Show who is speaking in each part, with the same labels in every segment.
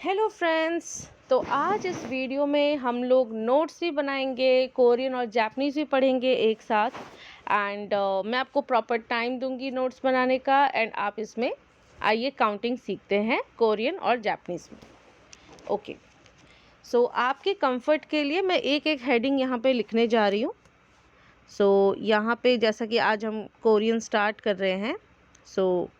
Speaker 1: Hello friends. तो आज इस वीडियो में हम लोग नोट्स भी बनाएंगे, कोरियन और जापानीज़ भी पढ़ेंगे एक साथ। एंड मैं आपको प्रॉपर टाइम दूंगी नोट्स बनाने का। एंड आप इसमें आइए काउंटिंग सीखते हैं कोरियन और जापानीज़ में। ओके, सो आपके कंफर्ट के लिए मैं एक एक हेडिंग यहाँ पे लिखने जा रही हूँ। सो यहाँ पे जैसा कि आज हम कोरियन स्टार्ट कर रहे हैं, so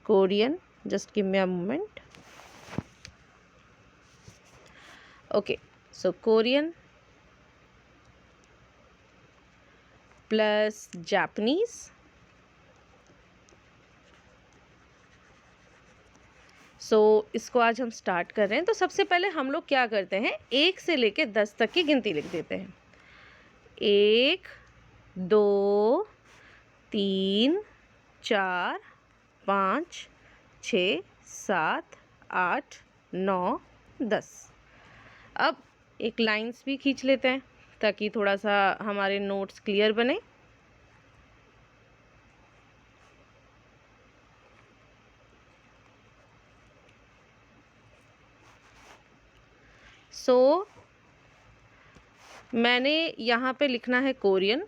Speaker 1: Korean, just give me a moment. Okay, so Korean plus Japanese इसको आज हम स्टार्ट कर रहे हैं। तो सबसे पहले हम लोग क्या करते हैं, 1 से लेके 10 तक की गिनती लिख देते हैं। 1 2 3 4 5 6 7 8 9 10। अब एक लाइंस भी खींच लेते हैं ताकि थोड़ा सा हमारे नोट्स क्लियर बने। मैंने यहाँ पे लिखना है कोरियन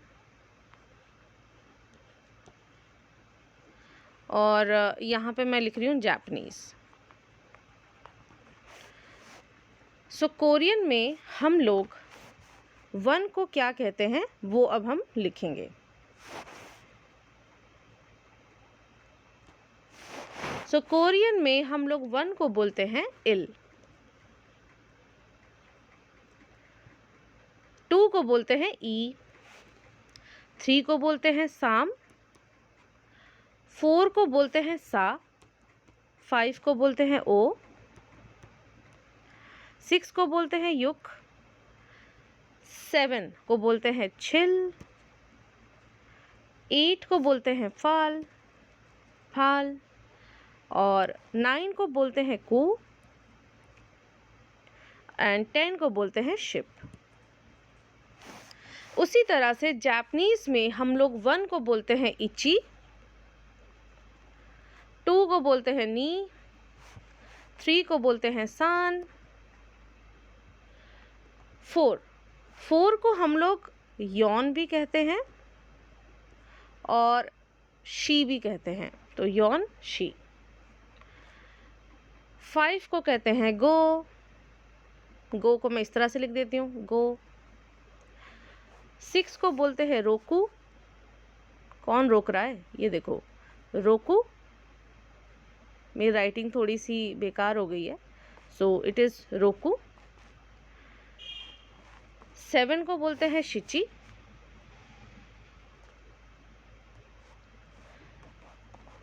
Speaker 1: और यहाँ पे मैं लिख रही हूँ जापानीज़। कोरियन में हम लोग 1 को क्या कहते हैं वो अब हम लिखेंगे। कोरियन में हम लोग 1 को बोलते हैं इल, 2 को बोलते हैं ई, 3 को बोलते हैं साम, 4 को बोलते हैं सा, 5 को बोलते हैं ओ, 6 को बोलते हैं युक, 7 को बोलते हैं छिल, 8 को बोलते हैं फाल फाल, और 9 को बोलते हैं कू, एंड 10 को बोलते हैं शिप। उसी तरह से जापानीज में हम लोग 1 को बोलते हैं इची, 2 को बोलते हैं नी, 3 को बोलते हैं सान, 4 को हम लोग यौन भी कहते हैं और शी भी कहते हैं, तो यौन शी। 5 को कहते हैं गो को मैं इस तरह से लिख देती हूँ, गो। 6 को बोलते हैं रोकू, कौन रोक रहा है, ये देखो रोकू। मेरी राइटिंग थोड़ी सी बेकार हो गई है, सो इट इज़ रोकू। 7 को बोलते हैं शिची,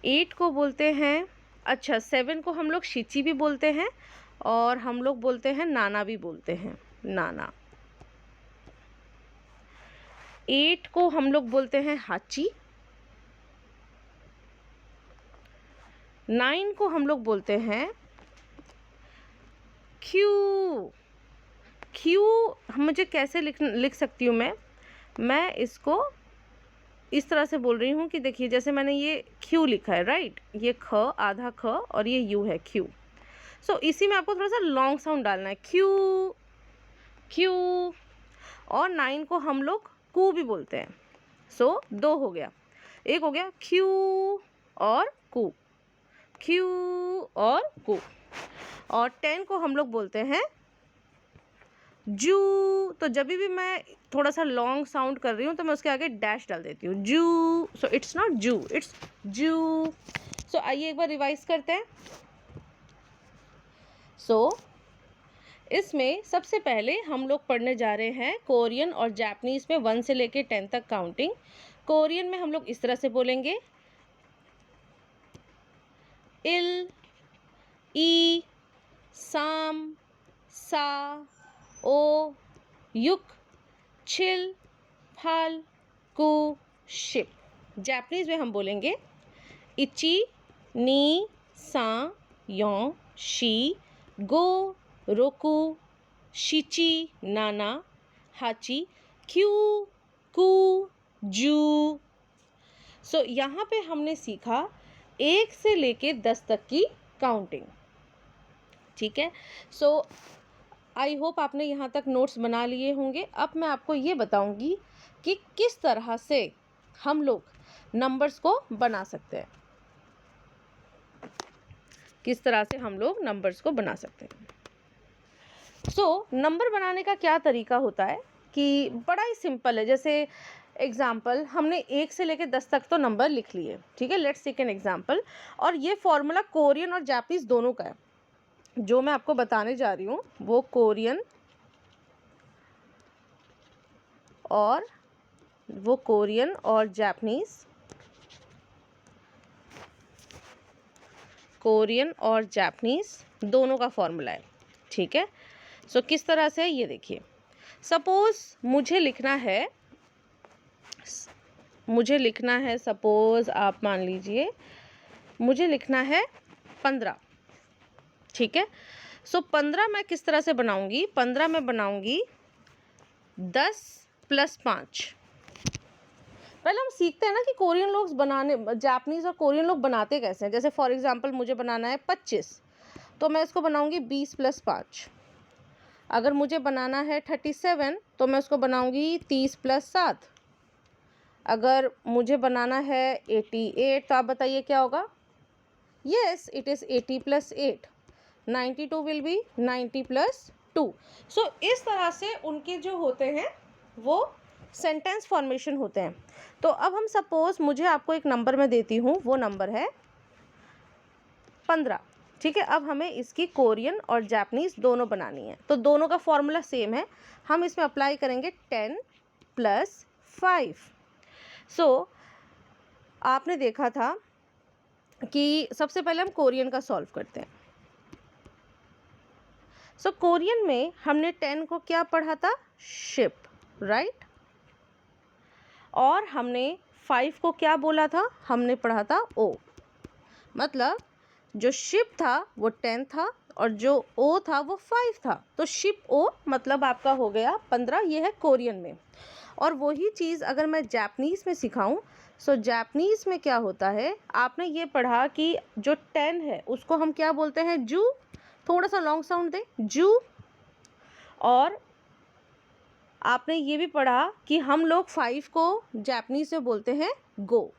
Speaker 1: 8 को बोलते हैं, अच्छा 7 को हम लोग शिची भी बोलते हैं और हम लोग बोलते हैं नाना भी बोलते हैं, नाना। 8 को हम लोग बोलते हैं हाची, 9 को हम लोग बोलते हैं क्यू। मुझे कैसे लिख सकती हूँ मैं इसको इस तरह से बोल रही हूँ कि देखिए जैसे मैंने ये क्यू लिखा है, राइट, ये ख, आधा ख और ये यू है, क्यू। इसी में आपको थोड़ा सा लॉन्ग साउंड डालना है, क्यू। और 9 को हम लोग कू भी बोलते हैं। 2 हो गया, एक हो गया क्यू और कू, क्यू और कू। और 10 को हम लोग बोलते हैं जू। तो जब भी मैं थोड़ा सा लॉन्ग साउंड कर रही हूँ तो मैं उसके आगे डैश डाल देती हूँ, जू। इट्स नॉट जू, इट्स जू। आइए एक बार रिवाइज करते हैं। इसमें सबसे पहले हम लोग पढ़ने जा रहे हैं कोरियन और जापानीज़ में 1 से लेके 10 तक काउंटिंग। कोरियन में हम लोग इस तरह से बोलेंगे, इल, ई, साम, सा, ओ, युक, छिल, फाल, कू, शिप। जापानीज़ में हम बोलेंगे इची, नी, सा, यों, शी, गो, रोकू, शिची, नाना, हाची, क्यू, कू, जू। यहाँ पे हमने सीखा 1 से लेके 10 तक की काउंटिंग। ठीक है। सो आई होप आपने यहाँ तक नोट्स बना लिए होंगे। अब मैं आपको ये बताऊंगी कि किस तरह से हम लोग नंबर्स को बना सकते हैं, किस तरह से हम लोग नंबर्स को बना सकते हैं। नंबर बनाने का क्या तरीका होता है कि बड़ा ही सिंपल है। जैसे एग्जाम्पल, हमने 1 से लेकर 10 तक तो नंबर लिख लिए, ठीक है। Let's take an example. और ये फॉर्मूला कोरियन और जापानीज दोनों का है। जो मैं आपको बताने जा रही हूँ वो कोरियन और जापानीज दोनों का फॉर्मूला है, ठीक है। किस तरह से ये देखिए, सपोज मुझे लिखना है सपोज आप मान लीजिए मुझे लिखना है 15, ठीक है। 15 मैं किस तरह से बनाऊंगी, 15 मैं बनाऊंगी 10 + 5। पहले हम सीखते हैं ना कि कोरियन लोग बनाने, जापानीज और कोरियन लोग बनाते कैसे हैं। जैसे फॉर एग्जांपल मुझे बनाना है 25, तो मैं इसको बनाऊंगी 20 + 5। अगर मुझे बनाना है 37, तो मैं उसको बनाऊंगी 30 + 7। अगर मुझे बनाना है 88, तो आप बताइए क्या होगा। Yes, it is 80 + 8। 92 will be 90 + 2। इस तरह से उनके जो होते हैं वो सेंटेंस फॉर्मेशन होते हैं। तो अब हम सपोज मुझे आपको एक नंबर में देती हूँ, वो नंबर है 15, ठीक है। अब हमें इसकी कोरियन और जापानीज दोनों बनानी है, तो दोनों का फॉर्मूला सेम है। हम इसमें अप्लाई करेंगे 10 + 5। आपने देखा था कि सबसे पहले हम कोरियन का सॉल्व करते हैं। कोरियन में हमने 10 को क्या पढ़ा था, शिप, राइट। और हमने 5 को क्या बोला था, हमने पढ़ा था ओ। मतलब जो शिप था वो 10 था और जो ओ था वो 5 था। तो शिप ओ मतलब आपका हो गया 15। ये है कोरियन में। और वही चीज़ अगर मैं जापानीज़ में सिखाऊं, जापानीज़ में क्या होता है, आपने ये पढ़ा कि जो 10 है उसको हम क्या बोलते हैं, जू। थोड़ा सा लॉन्ग साउंड दे, जू। और आपने ये भी पढ़ा कि हम लोग 5 को जापानीज़ में बोलते हैं गो।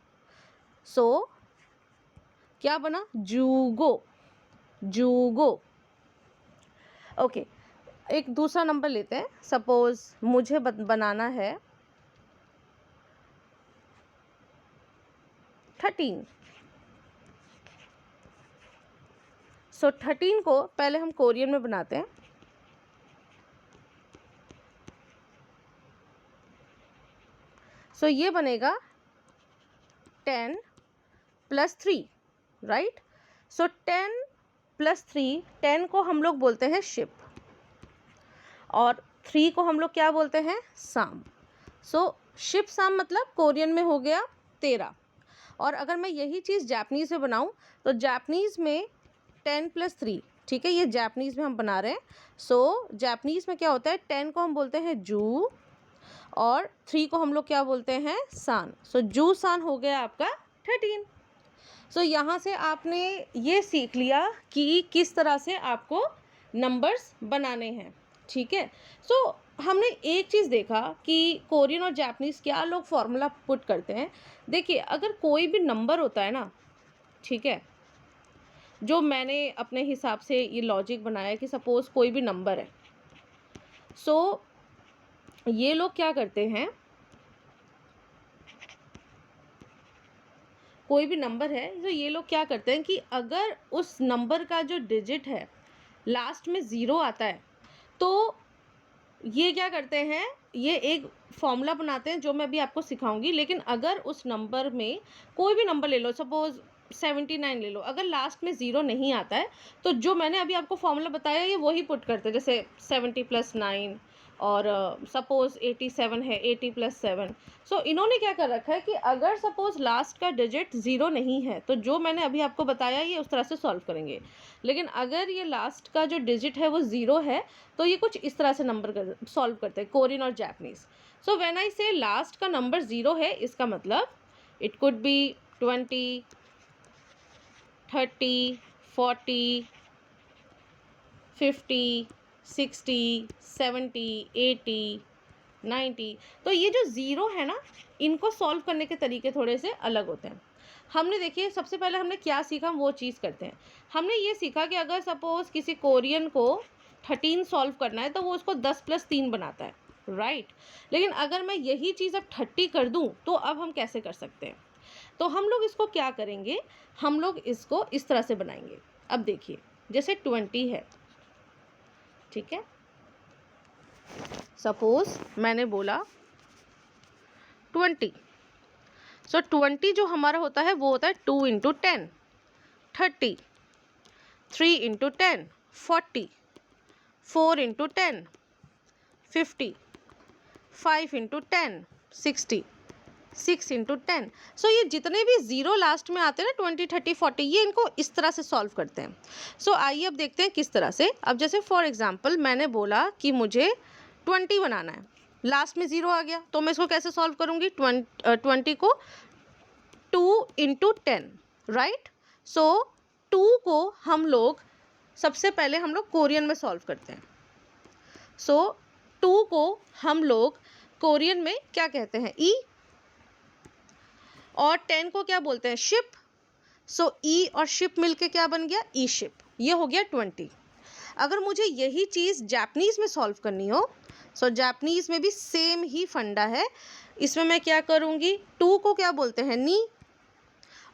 Speaker 1: क्या बना, जूगो, जूगो। ओके, एक दूसरा नंबर लेते हैं। सपोज मुझे बनाना है 13। 13 को पहले हम कोरियन में बनाते हैं। ये बनेगा 10 + 3, राइट। 10 + 3, 10 को हम लोग बोलते हैं शिप और 3 को हम लोग क्या बोलते हैं, साम। शिप साम मतलब कोरियन में हो गया 13। और अगर मैं यही चीज़ जापानीज़ में बनाऊं, तो जापानीज़ में 10 + 3, ठीक है, ये जापानीज़ में हम बना रहे हैं। जापानीज़ में क्या होता है, 10 को हम बोलते हैं जू और 3 को हम लोग क्या बोलते हैं, सान। जू सान हो गया आपका 13। यहाँ से आपने ये सीख लिया कि किस तरह से आपको नंबर्स बनाने हैं, ठीक है। हमने एक चीज़ देखा कि कोरियन और जापानीज़ क्या लोग फॉर्मूला पुट करते हैं। देखिए, अगर कोई भी नंबर होता है ना, ठीक है, जो मैंने अपने हिसाब से ये लॉजिक बनाया कि सपोज कोई भी नंबर है, ये लोग क्या करते हैं, कोई भी नंबर है तो ये लोग क्या करते हैं कि अगर उस नंबर का जो डिजिट है लास्ट में 0 आता है, तो ये क्या करते हैं, ये एक फॉर्मूला बनाते हैं जो मैं अभी आपको सिखाऊंगी। लेकिन अगर उस नंबर में कोई भी नंबर ले लो, सपोज 79 ले लो, अगर लास्ट में 0 नहीं आता है, तो जो मैंने अभी आपको फॉर्मूला बताया ये वही पुट करते हैं। जैसे 70 + 9 और सपोज 87 है, 80 + 7। इन्होंने क्या कर रखा है कि अगर सपोज लास्ट का डिजिट 0 नहीं है, तो जो मैंने अभी आपको बताया ये उस तरह से सॉल्व करेंगे। लेकिन अगर ये लास्ट का जो डिजिट है वो 0 है, तो ये कुछ इस तरह से नंबर सॉल्व करते हैं, कोरियन और जापानीज़। व्हेन आई से लास्ट का नंबर 0 है, इसका मतलब इट कुड बी 20, 30, 40, 50, 60, 70, 80, 90। तो ये जो ज़ीरो है ना, इनको सॉल्व करने के तरीके थोड़े से अलग होते हैं। हमने देखिए सबसे पहले हमने क्या सीखा, हम वो चीज़ करते हैं। हमने ये सीखा कि अगर सपोज़ किसी कोरियन को 13 सॉल्व करना है तो वो उसको 10 + 3 बनाता है, राइट। लेकिन अगर मैं यही चीज़ अब 30 कर दूं तो अब हम कैसे कर सकते हैं? तो हम लोग इसको क्या करेंगे, हम लोग इसको इस तरह से बनाएंगे। अब देखिए जैसे 20 है, ठीक है। सपोज मैंने बोला 20, सो 20 जो हमारा होता है वो होता है 2 × 10 30, 3 × 10 40, 4 × 10 50, 5 × 10 60, 6 × 10। सो ये जितने भी ज़ीरो लास्ट में आते हैं ना 20, 30, 40, ये इनको इस तरह से सॉल्व करते हैं। सो आइए अब देखते हैं किस तरह से। अब जैसे फॉर एग्जांपल मैंने बोला कि मुझे 20 बनाना है, लास्ट में ज़ीरो आ गया, तो मैं इसको कैसे सॉल्व करूँगी? 20 को 2 × 10, राइट। सो 2 को हम लोग सबसे पहले हम लोग कोरियन में सॉल्व करते हैं। सो 2 को हम लोग कोरियन में क्या कहते हैं? ई। और 10 को क्या बोलते हैं? शिप। सो ई और शिप मिलके क्या बन गया? ई शिप। ये हो गया 20। अगर मुझे यही चीज़ जापानीज़ में सॉल्व करनी हो, सो जापानीज़ में भी सेम ही फंडा है। इसमें मैं क्या करूँगी? 2 को क्या बोलते हैं? नी।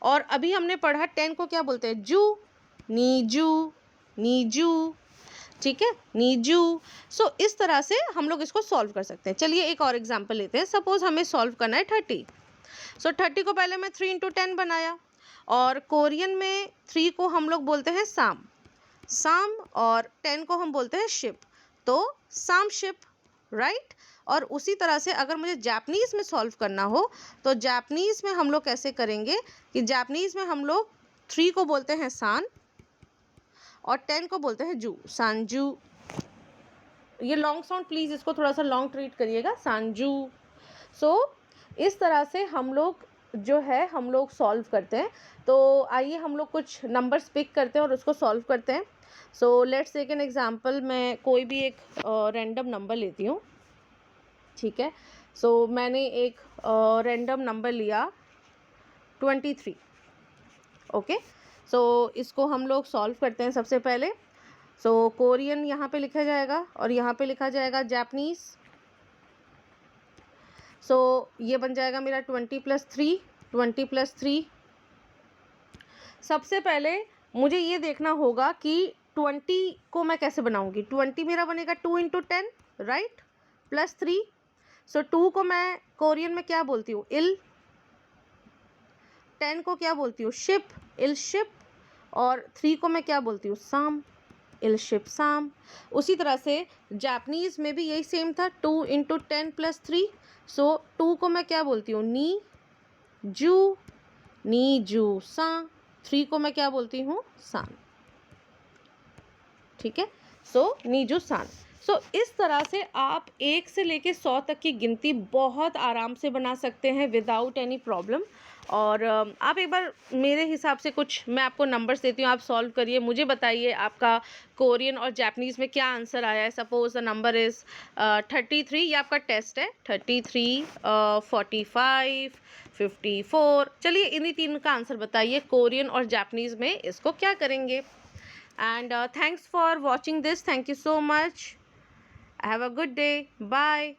Speaker 1: और अभी हमने पढ़ा 10 को क्या बोलते हैं? जू। नीजू, नीजू, ठीक है, नीजू। सो इस तरह से हम लोग इसको सॉल्व कर सकते हैं। चलिए एक और एग्जांपल लेते हैं। सपोज हमें सॉल्व करना है 30। सो 30 को पहले मैं 3 × 10 बनाया, और कोरियन में 3 को हम लोग बोलते हैं साम, साम, और 10 को हम बोलते हैं शिप, तो साम शिप, राइट। और उसी तरह से अगर मुझे जापानीज़ में सॉल्व करना हो तो जापानीज़ में हम लोग कैसे करेंगे कि जापानीज़ में हम लोग 3 को बोलते हैं सान और 10 को बोलते हैं जू, सांजू। ये लॉन्ग साउंड, प्लीज़ इसको थोड़ा सा लॉन्ग ट्रीट करिएगा, सांजू। सो इस तरह से हम लोग जो है हम लोग सॉल्व करते हैं। तो आइए हम लोग कुछ नंबर्स पिक करते हैं और उसको सॉल्व करते हैं। So let's take an example. मैं कोई भी एक रैंडम नंबर लेती हूँ, ठीक है। सो मैंने एक रैंडम नंबर लिया 23, ओके। सो इसको हम लोग सॉल्व करते हैं सबसे पहले। सो कोरियन यहाँ पे लिखा जाएगा और यहाँ पे लिखा जाएगा जापानीज़। सो ये बन जाएगा मेरा 20 + 3, 20 + 3। सबसे पहले मुझे ये देखना होगा कि 20 को मैं कैसे बनाऊंगी। 20 मेरा बनेगा 2 × 10, राइट, +3। सो 2 को मैं कोरियन में क्या बोलती हूँ? इल। 10 को क्या बोलती हूँ? शिप, इल शिप। और 3 को मैं क्या बोलती हूँ? साम, इल शिप साम। उसी तरह से जापानीज़ में भी यही सेम था, 2 × 10 + 3। सो 2 को मैं क्या बोलती हूँ? नी जू, नी जू सा। 3 को मैं क्या बोलती हूँ? सान, ठीक है। सो नीजू सान। सो इस तरह से आप 1 से लेके 100 तक की गिनती बहुत आराम से बना सकते हैं विदाउट एनी प्रॉब्लम। और आप एक बार मेरे हिसाब से कुछ मैं आपको नंबर्स देती हूँ, आप सॉल्व करिए, मुझे बताइए आपका कोरियन और जापानीज़ में क्या आंसर आया है। सपोज द नंबर इज़ 33, ये आपका टेस्ट है। 33, 45, 54। चलिए इन्हीं तीन का आंसर बताइए, कोरियन और जापानीज़ में इसको क्या करेंगे। And thanks for watching this. Thank you so much. Have a good day. Bye.